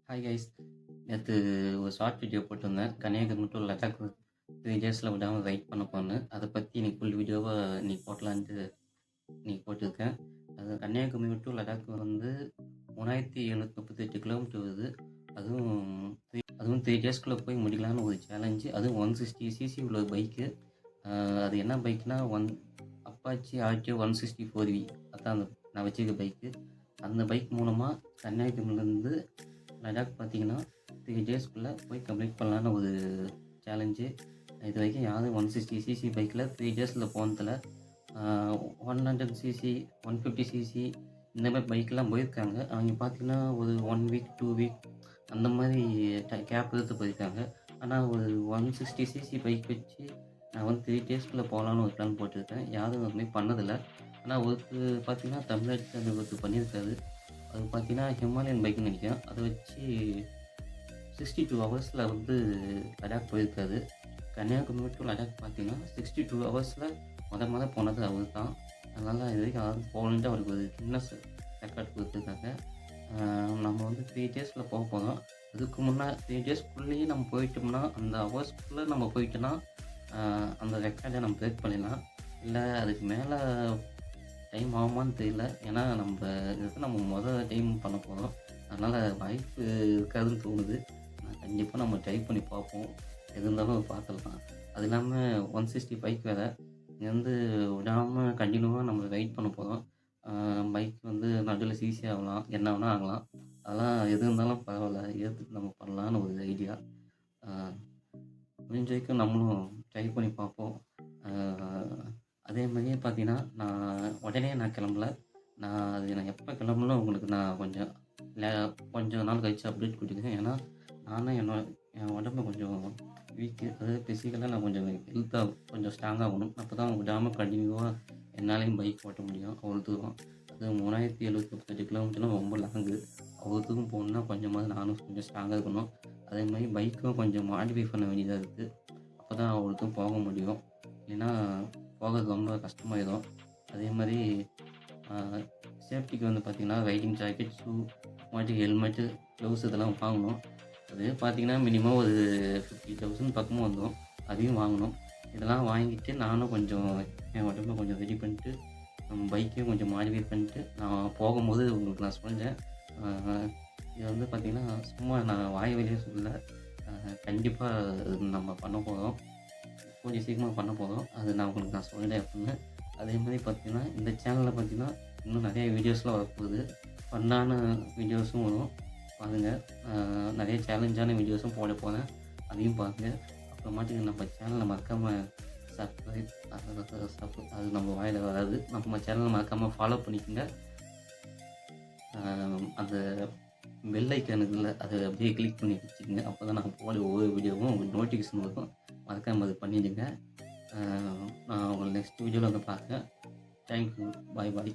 Hi guys. நேற்று ஒரு short video போட்டிருந்தேன். கன்னியாகுமரி டு லடாக் 3 டேஸில் விடாமல் ரைட் பண்ண போனேன். அதை பற்றி இன்னைக்கு ஃபுல் வீடியோவாக இன்னைக்கு போட்டலான்ட்டு இன்னைக்கு போட்டிருக்கேன். அது கன்னியாகுமரி டு லடாக் வந்து 3738 கிலோமீட்டர் வருது. அதுவும் 3 டேஸ்க்குள்ளே போய் முடிக்கலான்னு ஒரு சேலஞ்சு. அதுவும் 160 சிசி உள்ள பைக்கு. அது என்ன பைக்னா அப்பாச்சி ஆர்டிஓ 164V. அதான் நான் வச்சுருக்க பைக்கு. அந்த பைக் மூலமாக கன்னியாகுமரிலேருந்து லடாக் பார்த்தீங்கன்னா 3 டேஸ்க்குள்ளே போய் கம்ப்ளீட் பண்ணலான்னு ஒரு சேலஞ்சு. இது வரைக்கும் யாரும் 160 சிசி பைக்கில் 3 டேஸில் போனதில்ல. 100 சிசி 150 சிசி இந்த மாதிரி பைக்கெலாம் போயிருக்காங்க. அவங்க பார்த்தீங்கன்னா ஒரு 1 வீக் 2 வீக் அந்த மாதிரி கேப் எடுத்து போயிருக்காங்க. ஆனால் ஒரு 160 சிசி பைக் வச்சு நான் வந்து 3 டேஸ்க்குள்ளே போகலான்னு ஒரு பிளான் போட்டிருக்கேன். யாரும் அது மாதிரி பண்ணதில்லை. ஆனால் ஒருத்தர் பார்த்தீங்கன்னா தமிழ்நாட்டில் அந்த ஒருத்தர் பண்ணியிருக்காரு. அது பார்த்தீங்கன்னா ஹிமாலயன் பைக்குன்னு நினைக்கிறேன். அதை வச்சு 62 ஹவர்ஸில் வந்து லடாக் போயிருக்காரு. கன்னியாகுமரி டு லடாக் பார்த்தீங்கன்னா 62 ஹவர்ஸில் மொதல் போனது அவர் தான். அதனால் இது வரைக்கும் யாரும் போகலன்ட்டு அவருக்கு ஒரு கின்னஸ் ரெக்கார்ட் கொடுத்துருக்காங்க. நம்ம வந்து 3 டேஸில் போக போகிறோம். அதுக்கு முன்னே 3 டேஸ்க்குள்ளேயே நம்ம போயிட்டோம்னா, அந்த ஹவர்ஸ்க்குள்ளே நம்ம போயிட்டோன்னா அந்த ரெக்கார்டை நம்ம பிரேக் பண்ணிடலாம். இல்லை அதுக்கு மேலே டைம் ஆகுமான்னு தெரியல. ஏன்னா நம்ம மொதல் டைம் பண்ண போகிறோம். அதனால் வாய்ப்பு இருக்காதுன்னு தோணுது. கண்டிப்பாக நம்ம ட்ரை பண்ணி பார்ப்போம். எது இருந்தாலும் பார்த்துடலாம். அது இல்லாமல் 160 பைக் வேறு. இது வந்து விடாமல் கண்டினியூவாக நம்ம ரைட் பண்ண போகிறோம். பைக் வந்து நடுவில் சிசி ஆகலாம், என்ன வேணால் ஆகலாம். அதெல்லாம் எது இருந்தாலும் பரவாயில்ல, ஏற்றுட்டு நம்ம பண்ணலான்னு ஒரு ஐடியா. முடிஞ்ச வரைக்கும் நம்மளும் ட்ரை பண்ணி பார்ப்போம். அதே மாதிரியே பார்த்தீங்கன்னா உடனே நான் கிளம்பல. நான் எப்போ கிளம்புனோ உங்களுக்கு நான் கொஞ்சம் நாள் கழிச்சு அப்டேட் கொடுத்துருக்கேன். ஏன்னா நானும் என் உடம்பு கொஞ்சம் வீக்கு. அதாவது ஃபிசிக்கலாக நான் கொஞ்சம் ஹெல்த்தாக கொஞ்சம் ஸ்ட்ராங்காகணும். அப்போ தான் விடாமல் கண்டினியூவாக என்னாலையும் பைக் ஓட்ட முடியும் அவ்வளோ தூரம். அது 3738 கிலோமீட்டர்லாம் ரொம்ப லாங்கு. அவ்வளோ தூரம் போகணுன்னா கொஞ்சமாவது நானும் கொஞ்சம் ஸ்ட்ராங்காக இருக்கணும். அதே மாதிரி பைக்கும் கொஞ்சம் மாடிஃபை பண்ண வேண்டியதாக இருக்குது. அப்போ தான் அவ்வளோ தூரம் போக முடியும். இல்லைன்னா போகிறது ரொம்ப கஷ்டமாயிடும். அதே மாதிரி சேஃப்டிக்கு வந்து பார்த்திங்கன்னா riding jacket, shoe, helmet, gloves இதெல்லாம் வாங்கணும். அது பார்த்திங்கன்னா மினிமம் ஒரு 50,000 பக்கமும் வந்துடும். அதையும் வாங்கணும். இதெல்லாம் வாங்கிட்டு நானும் கொஞ்சம் என் உடம்பை கொஞ்சம் ரெடி பண்ணிட்டு பைக்கையும் கொஞ்சம் மாடிஃபை பண்ணிட்டு நான் போகும்போது உங்களுக்கு நான் சொல்கிறேன். இது வந்து பார்த்திங்கன்னா சும்மா நான் வாய் வழியே சொல்லல. கண்டிப்பாக நம்ம பண்ண போகிறோம். கொஞ்சம் சீக்கிரமாக பண்ண போகிறோம். அது நான் உங்களுக்கு நான் சொல்கிறேன் அப்படின்னு. அதே மாதிரி பார்த்திங்கன்னா இந்த சேனலில் பார்த்திங்கன்னா இன்னும் நிறைய வீடியோஸ்லாம் வரப்போகுது. ஃபன்னான வீடியோஸும் வரும். பாருங்கள். நிறைய சேலஞ்சான வீடியோஸும் போட போகிறேன். அதையும் பாருங்கள். அப்புறமாட்டுக்கு நம்ம சேனலை மறக்காமல் சப்ஸ்கிரைப் அது நம்ம வாயில் வராது. நம்ம சேனலை மறக்காமல் ஃபாலோ பண்ணிக்கோங்க. அந்த பெல் ஐக்கான் இருக்குல்ல, அதை அப்படியே கிளிக் பண்ணி வச்சுக்கோங்க. அப்போ தான் நான் போட ஒவ்வொரு வீடியோவும் உங்களுக்கு நோட்டிஃபிகேஷன் வரும். மறக்காமல் அது பண்ணிடுங்க. நான் உங்களை நெக்ஸ்ட் வீடியோவில் வந்து பார்க்குறேன். தேங்க்யூ. பாய் பாய்.